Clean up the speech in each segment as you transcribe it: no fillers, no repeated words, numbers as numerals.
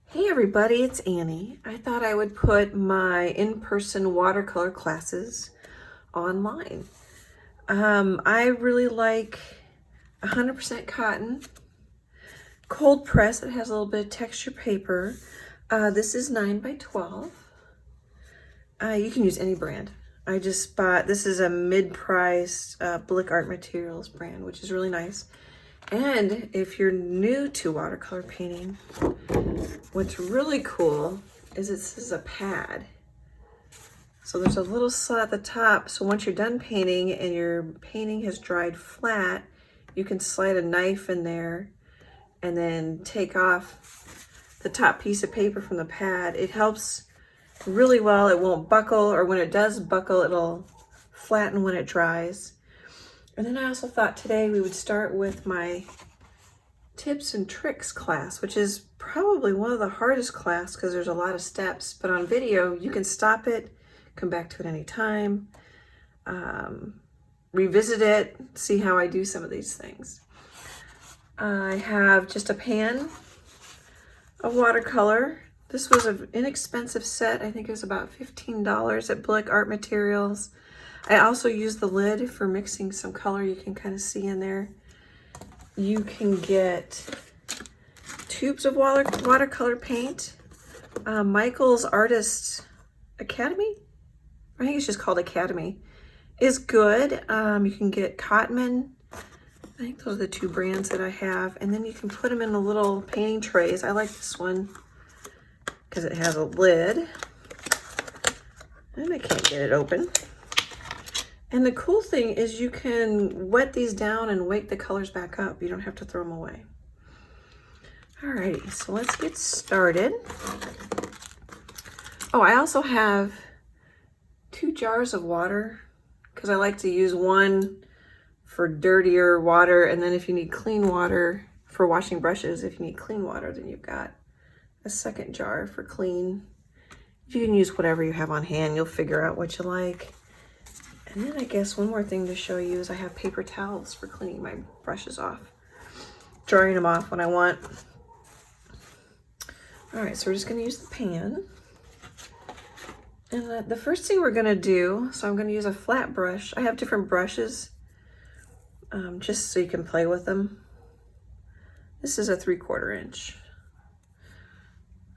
Hey everybody, it's Annie. I thought I would put my in-person watercolor classes online. I really like 100% cotton, cold press. It has a little bit of texture paper. This is 9 by 12. You can use any brand. I just bought, this is a mid-priced Blick Art Materials brand, which is really nice. And if you're new to watercolor painting, what's really cool is this is a pad. So there's a little slot at the top. So once you're done painting and your painting has dried flat, you can slide a knife in there and then take off the top piece of paper from the pad. It helps really well. It won't buckle, or when it does buckle, it'll flatten when it dries. And then I also thought today we would start with my tips and tricks class, which is probably one of the hardest class because there's a lot of steps, but on video you can stop it, come back to it anytime, revisit it, see how I do some of these things. I have just a pan of watercolor. This was an inexpensive set. I think it was about $15 at Blick Art Materials. I also use the lid for mixing some color. You can kind of see in there. You can get tubes of watercolor paint. Michael's Artist Academy, I think it's just called Academy, is good. You can get Cotman. I think those are the two brands that I have. And then you can put them in the little painting trays. I like this one because it has a lid. And I can't get it open. And the cool thing is you can wet these down and wake the colors back up. You don't have to throw them away. Alrighty, so let's get started. Oh, I also have 2 jars of water because I like to use one for dirtier water, and then if you need clean water for washing brushes, if you need clean water, then you've got a second jar for clean. You can use whatever you have on hand. You'll figure out what you like. And then I guess one more thing to show you is I have paper towels for cleaning my brushes off, drying them off when I want. All right, so we're just gonna use the pan. And the first thing we're gonna do, so I'm gonna use a flat brush. I have different brushes, just so you can play with them. This is a 3/4 inch.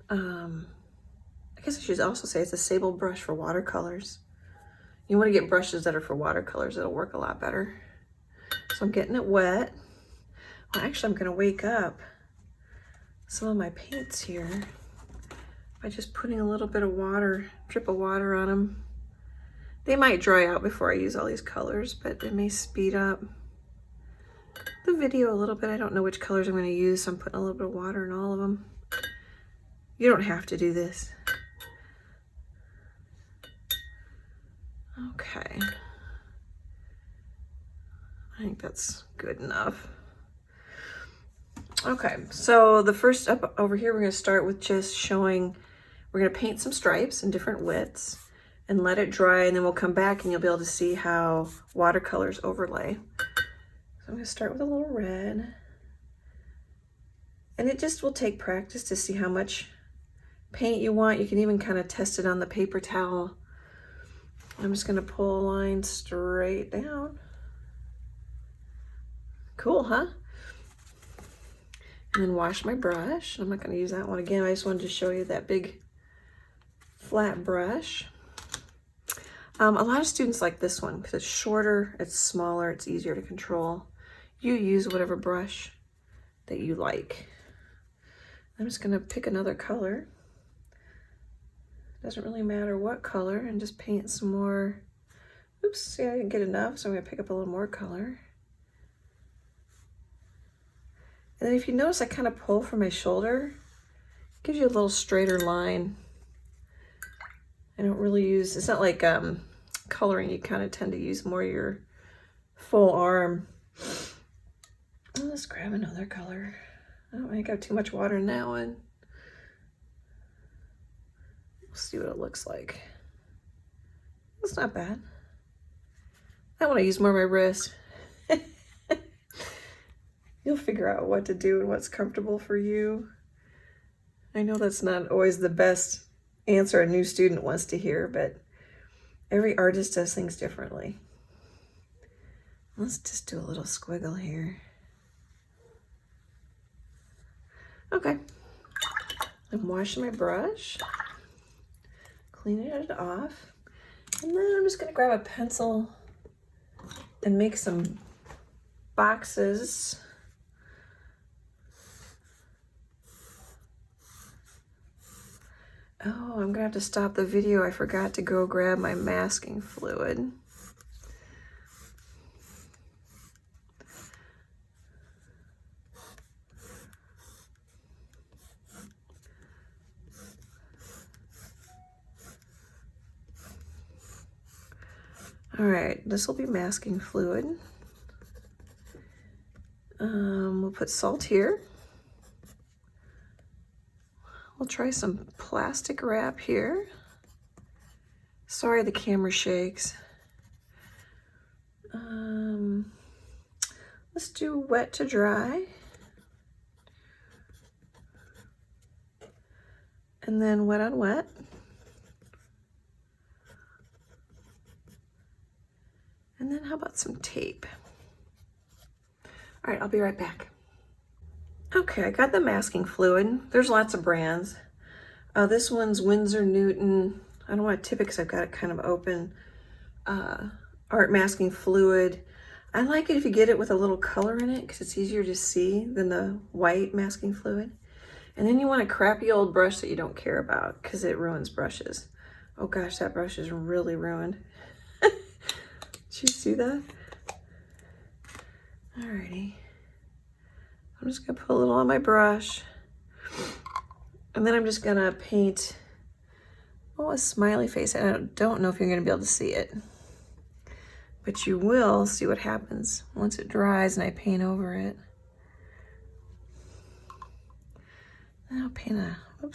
I guess I should also say it's a sable brush for watercolors. You want to get brushes that are for watercolors. It'll work a lot better. So I'm getting it wet. Well, actually, I'm going to wake up some of my paints here by just putting a little bit of water, drip of water on them. They might dry out before I use all these colors, but it may speed up the video a little bit. I don't know which colors I'm going to use, so I'm putting a little bit of water in all of them. You don't have to do this. Okay, I think that's good enough. Okay, so the first up over here, we're going to start with just showing, we're going to paint some stripes in different widths and let it dry, and then we'll come back and you'll be able to see how watercolors overlay. So I'm going to start with a little red, and it just will take practice to see how much paint you want. You can even kind of test it on the paper towel. I'm just gonna pull a line straight down. Cool, huh? And then wash my brush. I'm not gonna use that one again. I just wanted to show you that big flat brush. A lot of students like this one because it's shorter, it's smaller, it's easier to control. You use whatever brush that you like. I'm just gonna pick another color. Doesn't really matter what color, and just paint some more. Oops, see, I didn't get enough, so I'm gonna pick up a little more color. And then if you notice, I kind of pull from my shoulder. It gives you a little straighter line. I don't really use, it's not like coloring, you kind of tend to use more your full arm. Let's grab another color. I don't think I have too much water in that one. We'll see what it looks like. It's not bad. I want to use more of my wrist. You'll figure out what to do and what's comfortable for you. I know that's not always the best answer a new student wants to hear, but every artist does things differently. Let's just do a little squiggle here. Okay, I'm washing my brush, cleaning it off, and then I'm just gonna grab a pencil and make some boxes. Oh, I'm gonna have to stop the video. I forgot to go grab my masking fluid. All right, this will be masking fluid. We'll put salt here. We'll try some plastic wrap here. Sorry, the camera shakes. Let's do wet to dry. And then wet on wet. And then how about some tape? All right, I'll be right back. Okay, I got the masking fluid. There's lots of brands. This one's Winsor Newton. I don't want to tip it because I've got it kind of open. Art masking fluid. I like it if you get it with a little color in it because it's easier to see than the white masking fluid. And then you want a crappy old brush that you don't care about because it ruins brushes. Oh gosh, that brush is really ruined. Did you see that? Alrighty. I'm just gonna put a little on my brush. And then I'm just gonna paint, a smiley face. I don't know if you're gonna be able to see it, but you will see what happens once it dries and I paint over it. And I'll paint I'll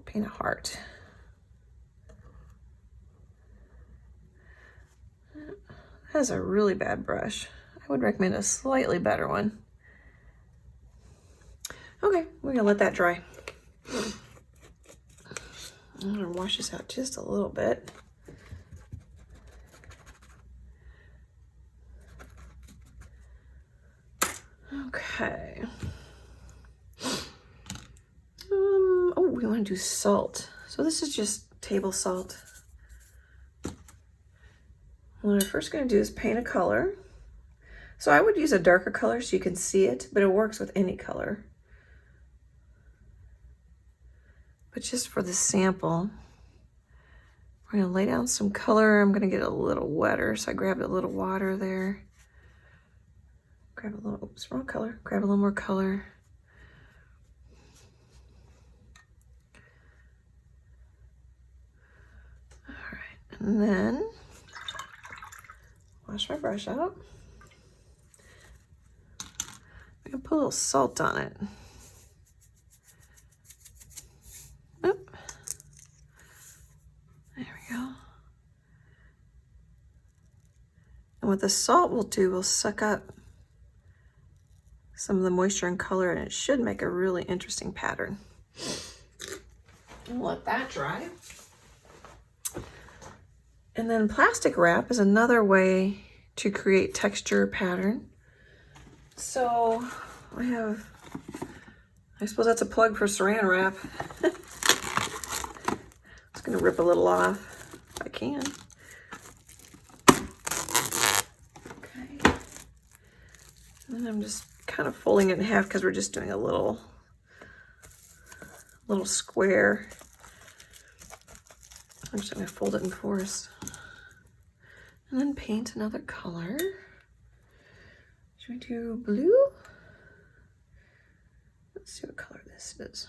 paint a heart. That is a really bad brush. I would recommend a slightly better one. Okay, we're gonna let that dry. I'm gonna wash this out just a little bit. Okay. Oh, we want to do salt. So this is just table salt. What I'm first gonna do is paint a color. So I would use a darker color so you can see it, but it works with any color. But just for the sample, we're gonna lay down some color. I'm gonna get it a little wetter, so I grabbed a little water there. Grab a little, oops, wrong color. Grab a little more color. All right, and then wash my brush out. I'm gonna put a little salt on it. Oop. There we go. And what the salt will do, will suck up some of the moisture and color, and it should make a really interesting pattern. And let that dry. And then plastic wrap is another way to create texture pattern. So I suppose that's a plug for saran wrap. Just gonna rip a little off if I can. Okay. And I'm just kind of folding it in half because we're just doing a little square. I'm just gonna fold it in fours. And then paint another color. Should we do blue? Let's see what color this is.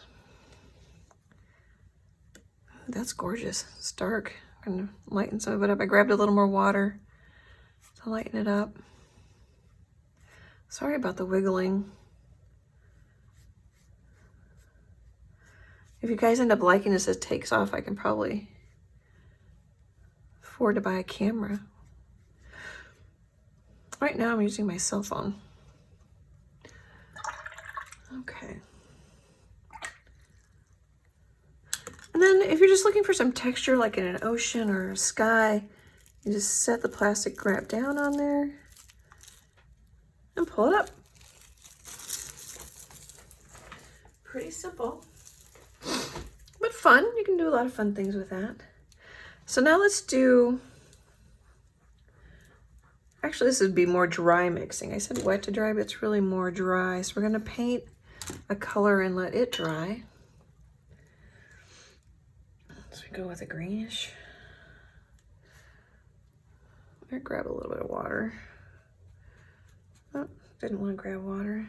Oh, that's gorgeous. It's dark. I'm gonna lighten some of it up. I grabbed a little more water to lighten it up. Sorry about the wiggling. If you guys end up liking this, it takes off. I can probably afford to buy a camera. Right now I'm using my cell phone. Okay. And then if you're just looking for some texture, like in an ocean or a sky, you just set the plastic grab down on there and pull it up. Pretty simple, but fun. You can do a lot of fun things with that. So now let's do, actually this would be more dry mixing. I said wet to dry, but it's really more dry. So we're gonna paint a color and let it dry. So we go with a greenish. I'm gonna grab a little bit of water. Oh, didn't want to grab water.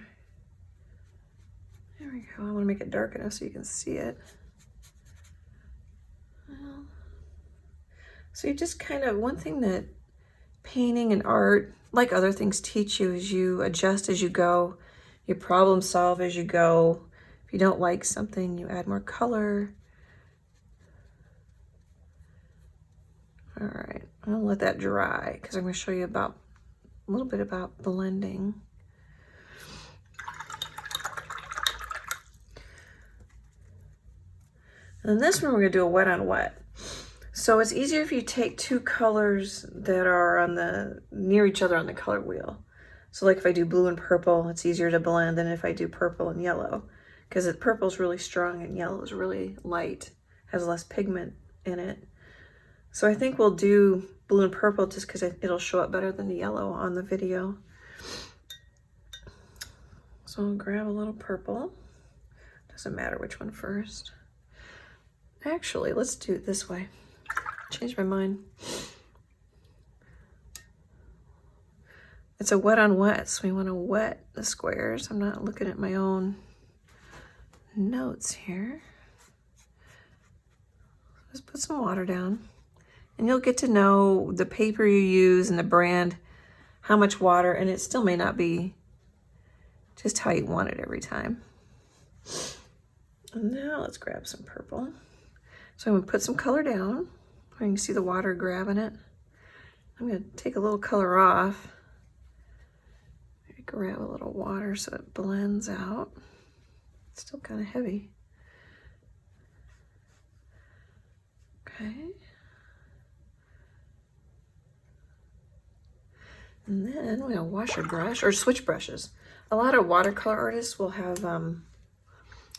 There we go. I want to make it dark enough so you can see it. Well, so you just kind of, one thing that painting and art, like other things, teach you is you adjust as you go. You problem solve as you go. If you don't like something, you add more color. All right, I'm gonna let that dry because I'm gonna show you about a little bit about blending. And then this one, we're gonna do a wet on wet. So it's easier if you take two colors that are on the near each other on the color wheel. So like if I do blue and purple, it's easier to blend than if I do purple and yellow, because purple is really strong and yellow is really light, has less pigment in it. So I think we'll do blue and purple just because it'll show up better than the yellow on the video. So I'll grab a little purple. Doesn't matter which one first. Actually, let's do it this way. Change my mind. It's a wet on wet, so we want to wet the squares. I'm not looking at my own notes here. Just put some water down, and you'll get to know the paper you use and the brand, how much water, and it still may not be just how you want it every time. And now let's grab some purple. So I'm gonna put some color down. You can see the water grabbing it. I'm gonna take a little color off. Maybe grab a little water so it blends out. It's still kind of heavy. Okay. And then we're gonna wash a brush or switch brushes. A lot of watercolor artists will have a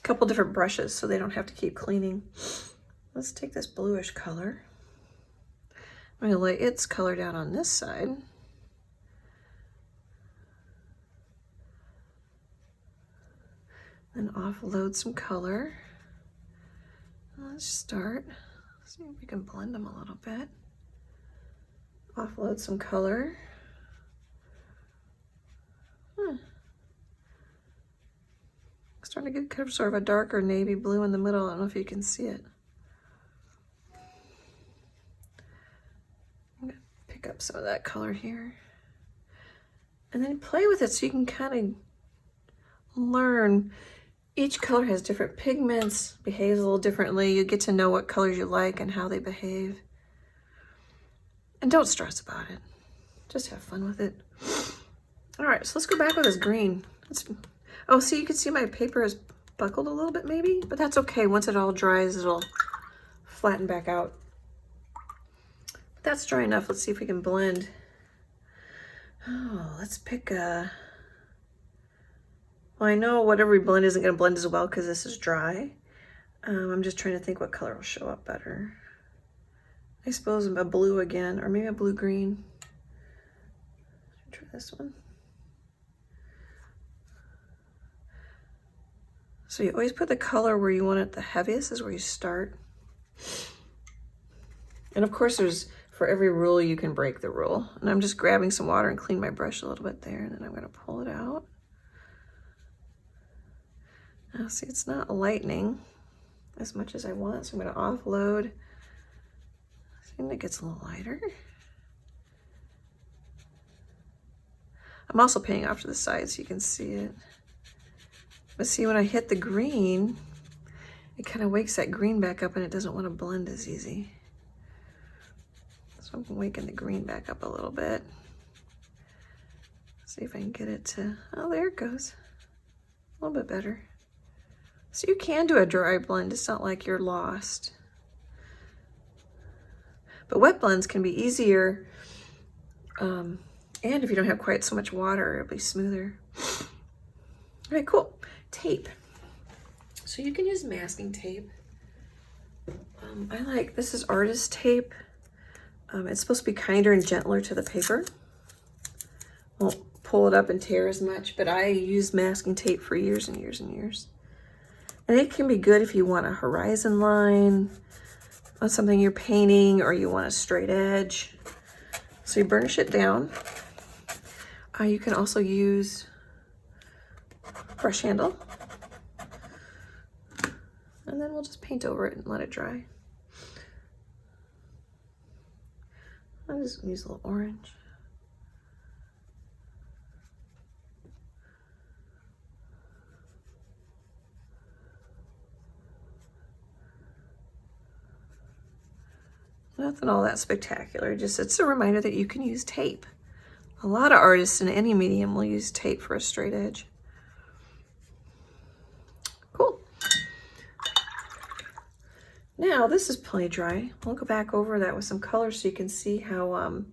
couple different brushes so they don't have to keep cleaning. Let's take this bluish color. I'm gonna lay its color down on this side. Then offload some color. Let's start. See if we can blend them a little bit. Offload some color. Starting to get kind of sort of a darker navy blue in the middle. I don't know if you can see it. I'm gonna pick up some of that color here. And then play with it so you can kind of learn. Each color has different pigments, behaves a little differently. You get to know what colors you like and how they behave. And don't stress about it. Just have fun with it. All right, so let's go back with this green. Oh, see, you can see my paper is buckled a little bit maybe, but that's okay. Once it all dries, it'll flatten back out. But that's dry enough. Let's see if we can blend. Oh, let's pick a... Well, I know whatever we blend isn't going to blend as well because this is dry. I'm just trying to think what color will show up better. I suppose a blue again, or maybe a blue-green. Try this one. So you always put the color where you want it the heaviest, is where you start. And of course for every rule you can break the rule. And I'm just grabbing some water and clean my brush a little bit there, and then I'm gonna pull it out. Now see, it's not lightening as much as I want, so I'm gonna offload. See, it gets a little lighter. I'm also painting off to the side so you can see it. But see, when I hit the green, it kind of wakes that green back up and it doesn't want to blend as easy. So I'm waking the green back up a little bit. See if I can get it to, oh, there it goes. A little bit better. So you can do a dry blend, it's not like you're lost. But wet blends can be easier. And if you don't have quite so much water, it'll be smoother. All right, cool. Tape. So you can use masking tape. I like, this is artist tape. It's supposed to be kinder and gentler to the paper. Won't pull it up and tear as much, but I used masking tape for years and years and years. And it can be good if you want a horizon line on something you're painting, or you want a straight edge. So you burnish it down. You can also use brush handle. And then we'll just paint over it and let it dry. I'll just use a little orange. Nothing all that spectacular, just it's a reminder that you can use tape. A lot of artists in any medium will use tape for a straight edge. Cool. Now this is plenty dry. We'll go back over that with some colors so you can see how,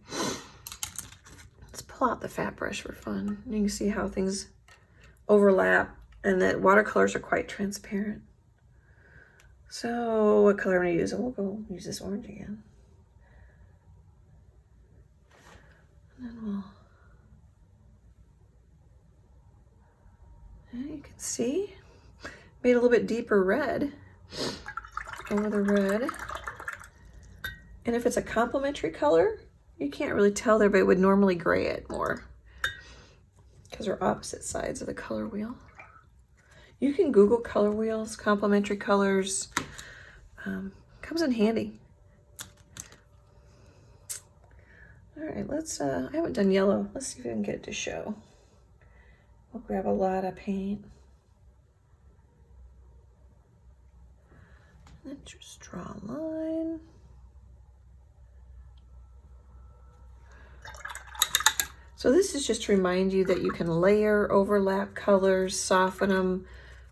let's pull out the fat brush for fun. You can see how things overlap and that watercolors are quite transparent. So what color am I gonna use? And we'll go use this orange again. And then you can see, made a little bit deeper red over the red. And if it's a complementary color, you can't really tell there, but it would normally gray it more because they're opposite sides of the color wheel. You can Google color wheels, complementary colors. Comes in handy. All right, let's, I haven't done yellow. Let's see if we can get it to show. We'll grab a lot of paint. And then just draw a line. So this is just to remind you that you can layer, overlap colors, soften them,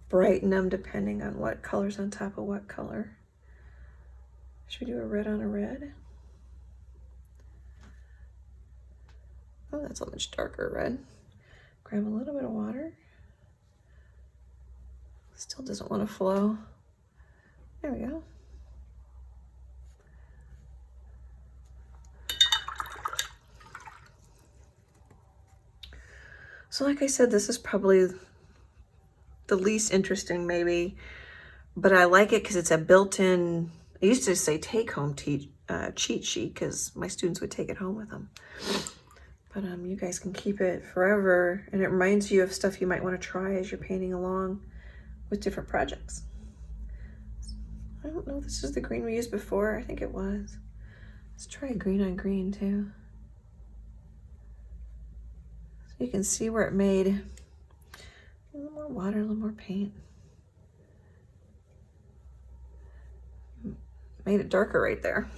brighten them, depending on what color's on top of what color. Should we do a red on a red? Oh, that's a much darker red. Grab a little bit of water. Still doesn't want to flow. There we go. So like I said, this is probably the least interesting maybe, but I like it because it's a built-in, I used to say take-home cheat sheet because my students would take it home with them. But you guys can keep it forever, and it reminds you of stuff you might want to try as you're painting along with different projects. I don't know if this is the green we used before. I think it was. Let's try green on green too. So you can see where it made a little more water, a little more paint. Made it darker right there.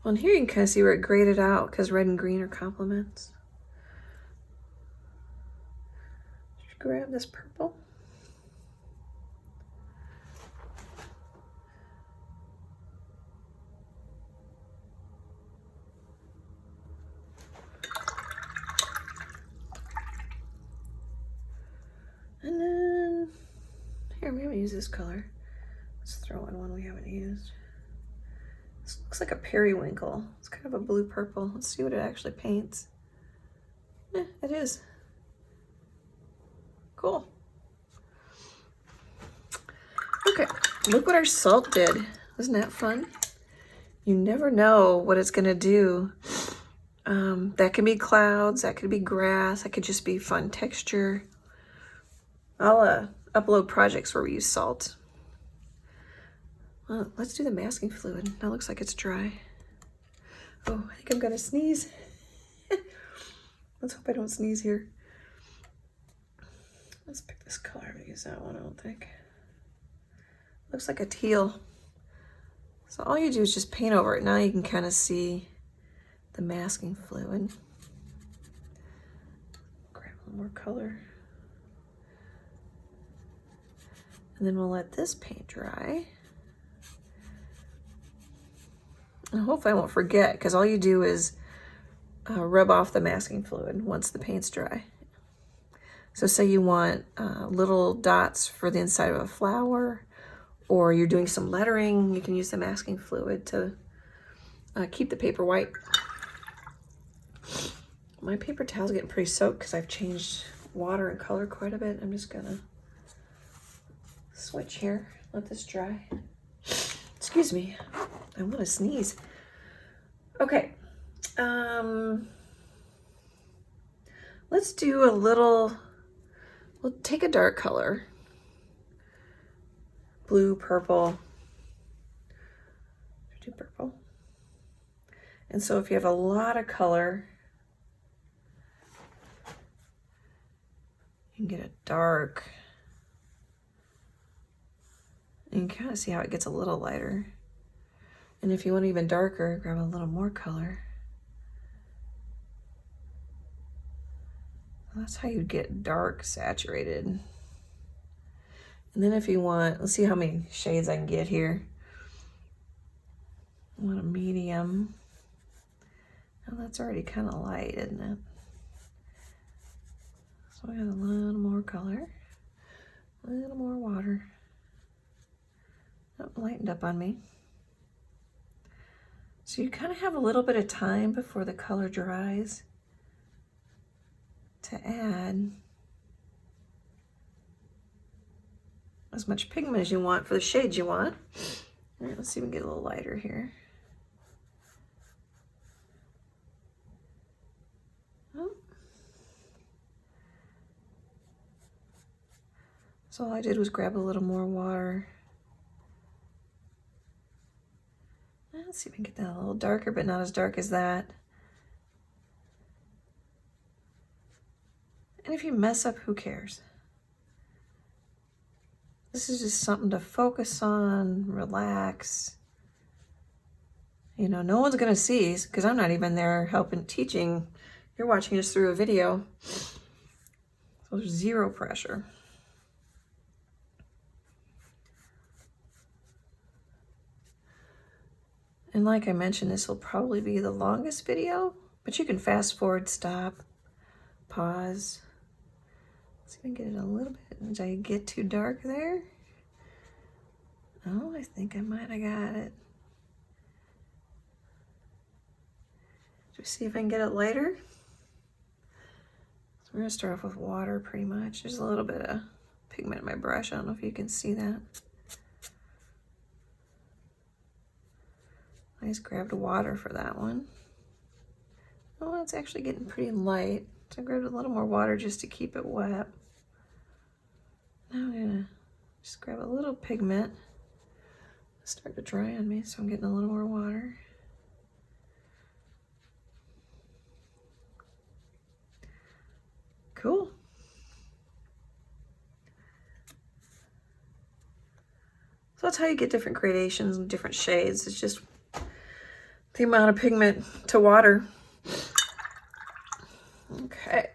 Well, and here you can kind of see where it graded out because red and green are complements. Just grab this purple. And then, here, maybe use this color. Let's throw in one we haven't used. This looks like a periwinkle. It's kind of a blue purple. Let's see what it actually paints. It is. Cool. Okay, look what our salt did. Isn't that fun? You never know what it's gonna do. That can be clouds, that could be grass, that could just be fun texture. I'll upload projects where we use salt. Well, let's do the masking fluid. That looks like it's dry. Oh, I think I'm gonna sneeze. Let's hope I don't sneeze here. Let's pick this color. I'm gonna use that one, I don't think. Looks like a teal. So all you do is just paint over it. Now you can kind of see the masking fluid. Grab a little more color. And then we'll let this paint dry. And hopefully I won't forget, because all you do is rub off the masking fluid once the paint's dry. So say you want little dots for the inside of a flower, or you're doing some lettering, you can use the masking fluid to keep the paper white. My paper towel's getting pretty soaked because I've changed water and color quite a bit. I'm just gonna switch here, let this dry. Excuse me, I want to sneeze. Okay, let's do a little, we'll take a dark color, blue, purple, do purple. And so if you have a lot of color, you can get a dark, and you can kind of see how it gets a little lighter. And if you want even darker, grab a little more color. That's how you get dark saturated. And then if you want, let's see how many shades I can get here. I want a medium. Oh, that's already kind of light, isn't it? So I got a little more color, a little more water. Oh, lightened up on me. So you kind of have a little bit of time before the color dries to add as much pigment as you want for the shades you want. All right, let's see if we can get a little lighter here. Oh. So all I did was grab a little more water. Let's see if we can get that a little darker, but not as dark as that. And if you mess up, who cares? This is just something to focus on, relax. You know, no one's gonna see, because I'm not even there helping, teaching. You're watching this through a video. So there's zero pressure. And like I mentioned, this will probably be the longest video, but you can fast forward, stop, pause. Let's see if I can get it a little bit. Did I get too dark there? Oh, I think I might have got it. Just see if I can get it lighter. So we're gonna start off with water pretty much. There's a little bit of pigment in my brush. I don't know if you can see that. I just grabbed water for that one. Oh, it's actually getting pretty light. So I grabbed a little more water just to keep it wet. Now I'm gonna just grab a little pigment. It's starting to dry on me, so I'm getting a little more water. Cool. So that's how you get different gradations and different shades. It's just the amount of pigment to water. Okay.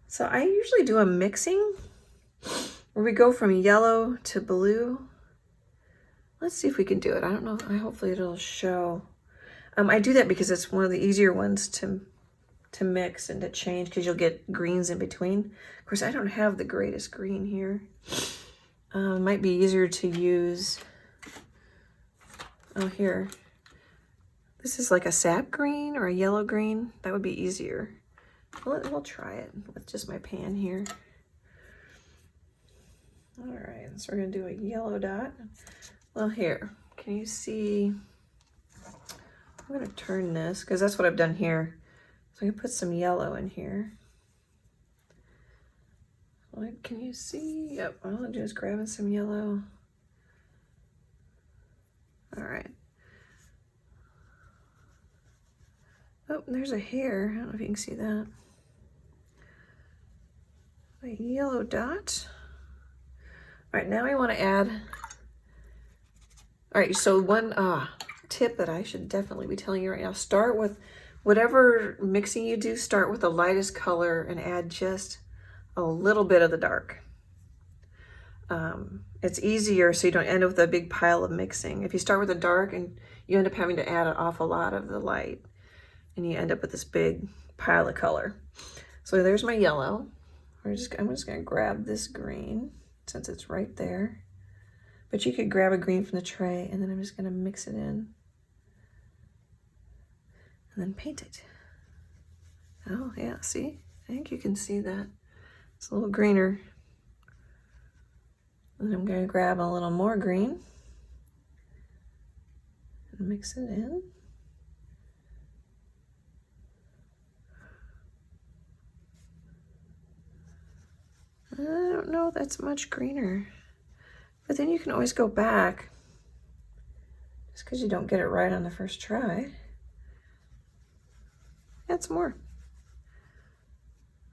So I usually do a mixing where we go from yellow to blue. Let's see if we can do it. I don't know. Hopefully it'll show. I do that because it's one of the easier ones to mix and to change, because you'll get greens in between. Of course, I don't have the greatest green here. It might be easier to use. Oh, here. This is like a sap green or a yellow green. That would be easier. We'll try it with just my pan here. All right, so we're gonna do a yellow dot. Well, here, can you see? I'm gonna turn this, because that's what I've done here. So I'm gonna put some yellow in here. Like, can you see? Yep, all I'm doing is grabbing some yellow. All right. Oh, there's a hair. I don't know if you can see that. A yellow dot. All right, now I want to add. All right, so one tip that I should definitely be telling you right now: start with whatever mixing you do. Start with the lightest color and add just a little bit of the dark. it's easier so you don't end up with a big pile of mixing. If you start with a dark and you end up having to add an awful lot of the light and you end up with this big pile of color. So there's my yellow. I'm just gonna grab this green since it's right there. But you could grab a green from the tray and then I'm just gonna mix it in and then paint it. Oh yeah, see? I think you can see that. It's a little greener. And I'm gonna grab a little more green and mix it in. I don't know if that's much greener, but then you can always go back just because you don't get it right on the first try. Add some more.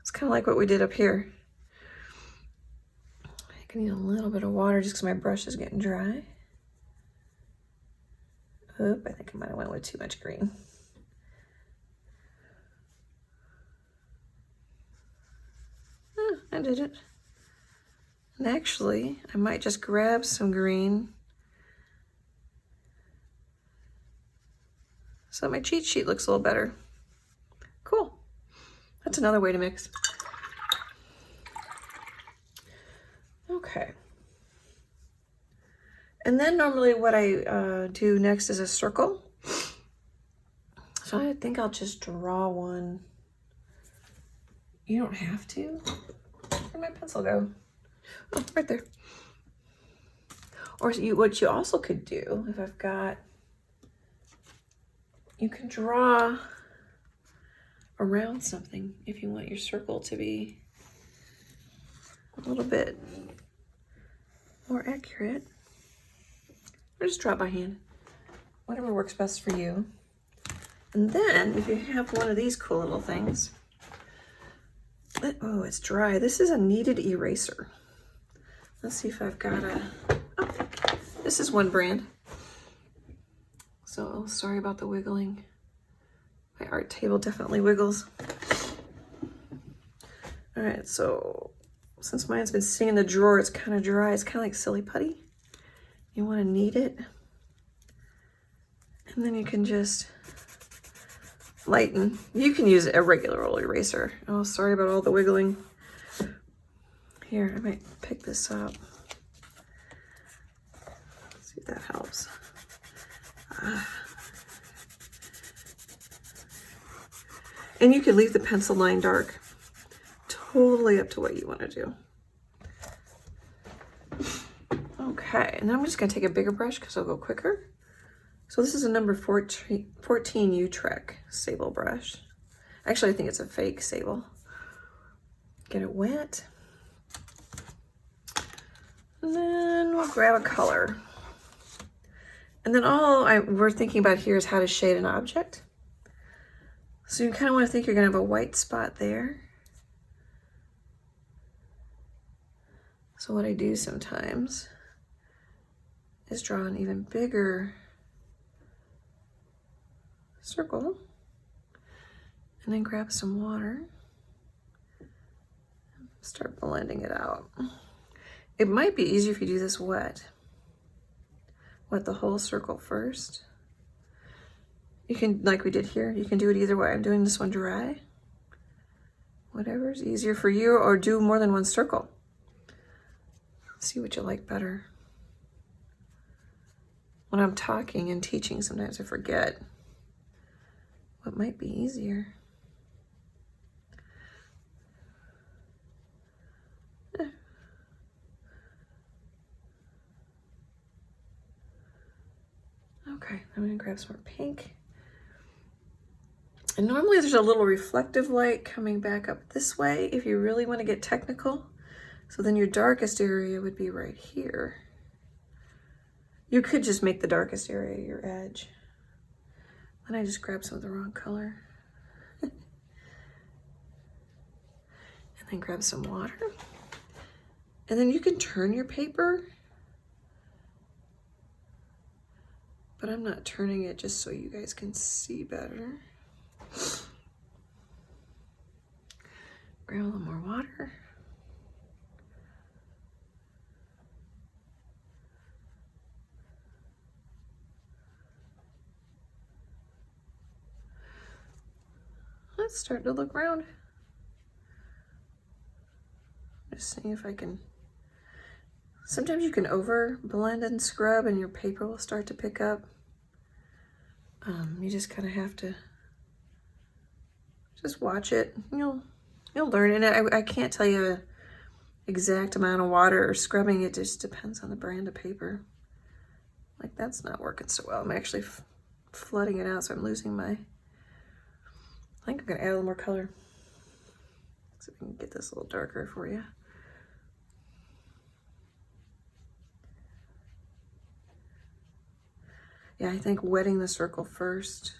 It's kind of like what we did up here. I need a little bit of water just because my brush is getting dry. Oop, I think I might have went with too much green. Oh, I did it. And actually, I might just grab some green so my cheat sheet looks a little better. Cool. That's another way to mix. Okay. And then normally what I do next is a circle. So I think I'll just draw one. You don't have to. Where'd my pencil go? Oh, right there. Or what you also could do, if I've got, you can draw around something if you want your circle to be a little bit more accurate. Or just draw it by hand. Whatever works best for you. And then if you have one of these cool little things, oh, it's dry. This is a kneaded eraser. Let's see if I've got oh, this is one brand. So sorry about the wiggling. My art table definitely wiggles. All right, so since mine's been sitting in the drawer, it's kind of dry. It's kind of like silly putty. You want to knead it. And then you can just lighten. You can use a regular old eraser. Oh, sorry about all the wiggling. Here, I might pick this up. Let's see if that helps. And you can leave the pencil line dark. Totally up to what you want to do. Okay, and then I'm just going to take a bigger brush because it'll go quicker. So this is a number 14 U-Trek sable brush. Actually, I think it's a fake sable. Get it wet. And then we'll grab a color. And then all we're thinking about here is how to shade an object. So you kind of want to think you're going to have a white spot there. So what I do sometimes is draw an even bigger circle and then grab some water, start blending it out. It might be easier if you do this wet the whole circle first. You can, like we did here, you can do it either way. I'm doing this one dry. Whatever's easier for you, or do more than one circle. See what you like better. When I'm talking and teaching, sometimes I forget what might be easier. Okay, I'm gonna grab some more pink. And normally there's a little reflective light coming back up this way if you really want to get technical. So then your darkest area would be right here. You could just make the darkest area your edge. Then I just grabbed some of the wrong color. And then grab some water. And then you can turn your paper. But I'm not turning it just so you guys can see better. Grab a little more water. That's starting to look round. Just seeing if I can. Sometimes you can over blend and scrub and your paper will start to pick up. You just kind of have to just watch it. You'll learn. And I can't tell you an exact amount of water or scrubbing. It just depends on the brand of paper. Like that's not working so well. I'm actually flooding it out, so I'm losing my. I think I'm gonna add a little more color. So I can get this a little darker for you. Yeah, I think wetting the circle first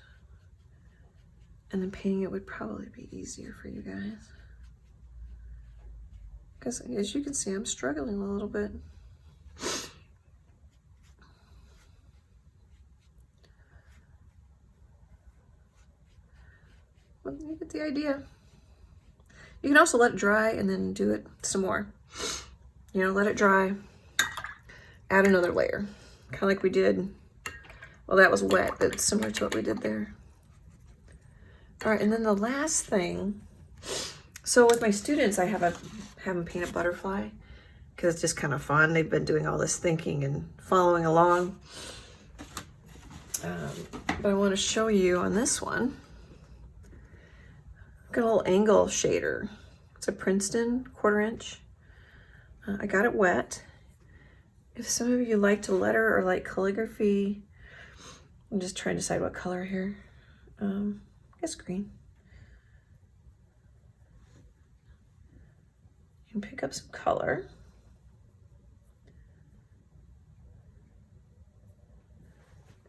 and then painting it would probably be easier for you guys. Because as you can see, I'm struggling a little bit. Well, you get the idea. You can also let it dry and then do it some more. You know, let it dry, add another layer. Kind of like we did. Well, that was wet, but similar to what we did there. All right, and then the last thing. So with my students, I have them paint a butterfly because it's just kind of fun. They've been doing all this thinking and following along. But I want to show you on this one. I've got a little angle shader. It's a Princeton 1/4 inch. I got it wet. If some of you like to letter or like calligraphy, I'm just trying to decide what color here. I guess green. You can pick up some color.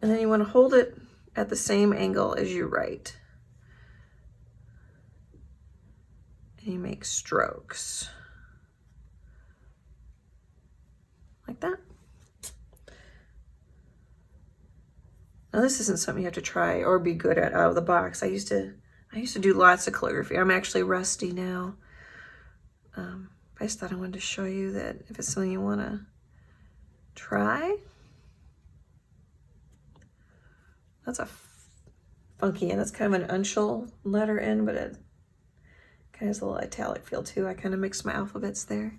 And then you want to hold it at the same angle as you write. And you make strokes. Like that. Now this isn't something you have to try or be good at out of the box. I used to do lots of calligraphy. I'm actually rusty now. I just thought I wanted to show you that if it's something you want to try. That's a funky end. That's kind of an uncial letter end, but it kind of has a little italic feel too. I kind of mixed my alphabets there.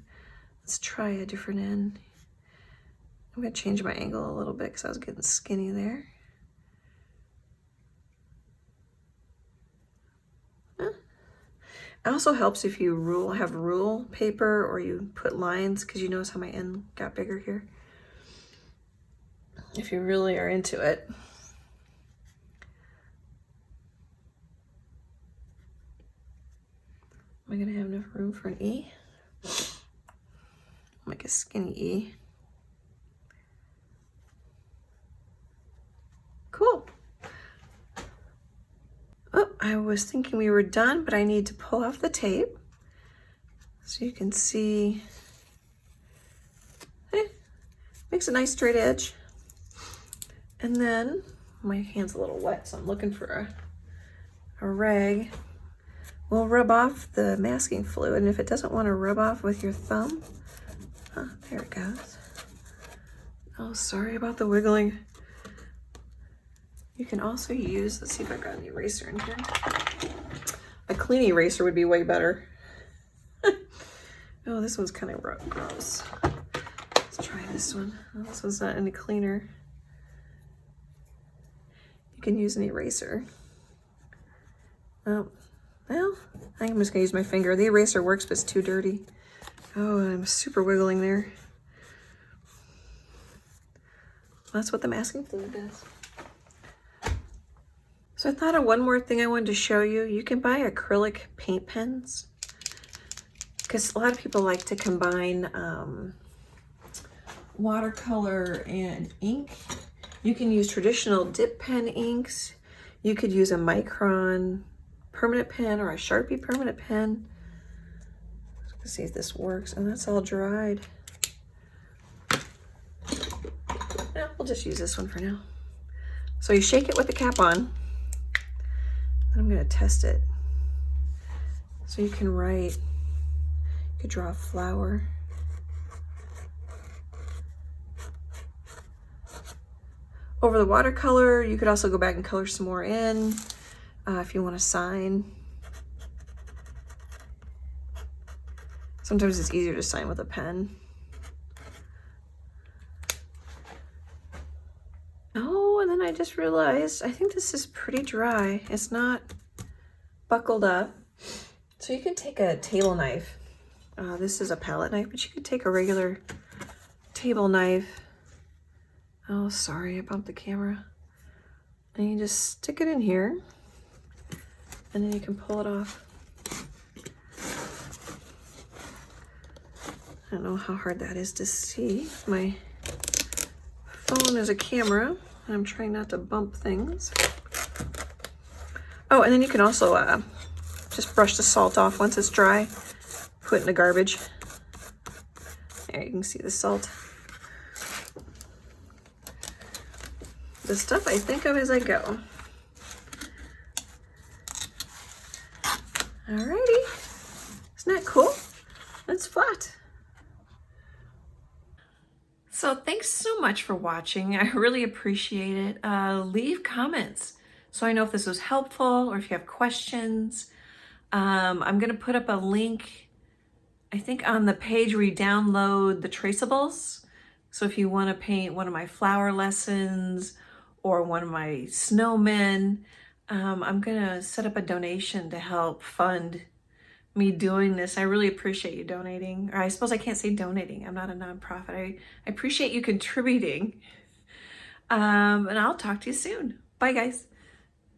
Let's try a different end. I'm going to change my angle a little bit because I was getting skinny there. It also helps if you have rule paper or you put lines, because you notice how my end got bigger here. If you really are into it. Am I going to have enough room for an E? I'll make a skinny E. Cool. Oh, I was thinking we were done, but I need to pull off the tape so you can see. Makes a nice straight edge. And then my hand's a little wet, so I'm looking for a rag. We'll rub off the masking fluid, and if it doesn't want to rub off with your thumb, there it goes. Oh, sorry about the wiggling. You can also use, let's see if I've got an eraser in here. A clean eraser would be way better. Oh, this one's kind of gross. Let's try this one. Oh, this one's not any cleaner. You can use an eraser. Oh, well, I think I'm just gonna use my finger. The eraser works, but it's too dirty. Oh, I'm super wiggling there. That's what the masking fluid does. So I thought of one more thing I wanted to show you. You can buy acrylic paint pens, because a lot of people like to combine watercolor and ink. You can use traditional dip pen inks. You could use a Micron permanent pen or a Sharpie permanent pen. Let's see if this works. And that's all dried. Yeah, we'll just use this one for now. So you shake it with the cap on. I'm going to test it. So you can write, you could draw a flower. Over the watercolor, you could also go back and color some more in if you want a sign. Sometimes it's easier to sign with a pen. Oh, and then I just realized, I think this is pretty dry. It's not buckled up. So you can take a table knife. This is a palette knife, but you could take a regular table knife. Oh, sorry, I bumped the camera. And you just stick it in here, and then you can pull it off. I don't know how hard that is to see. My phone is a camera, and I'm trying not to bump things. Oh, and then you can also just brush the salt off once it's dry. Put it in the garbage. There, you can see the salt. The stuff I think of as I go. Alrighty. Isn't that cool? It's flat. So thanks so much for watching. I really appreciate it. Leave comments so I know if this was helpful or if you have questions. I'm gonna put up a link, I think, on the page where you download the traceables. So if you want to paint one of my flower lessons or one of my snowmen, I'm gonna set up a donation to help fund me doing this. I really appreciate you donating. Or I suppose I can't say donating. I'm not a nonprofit. I appreciate you contributing. And I'll talk to you soon. Bye, guys.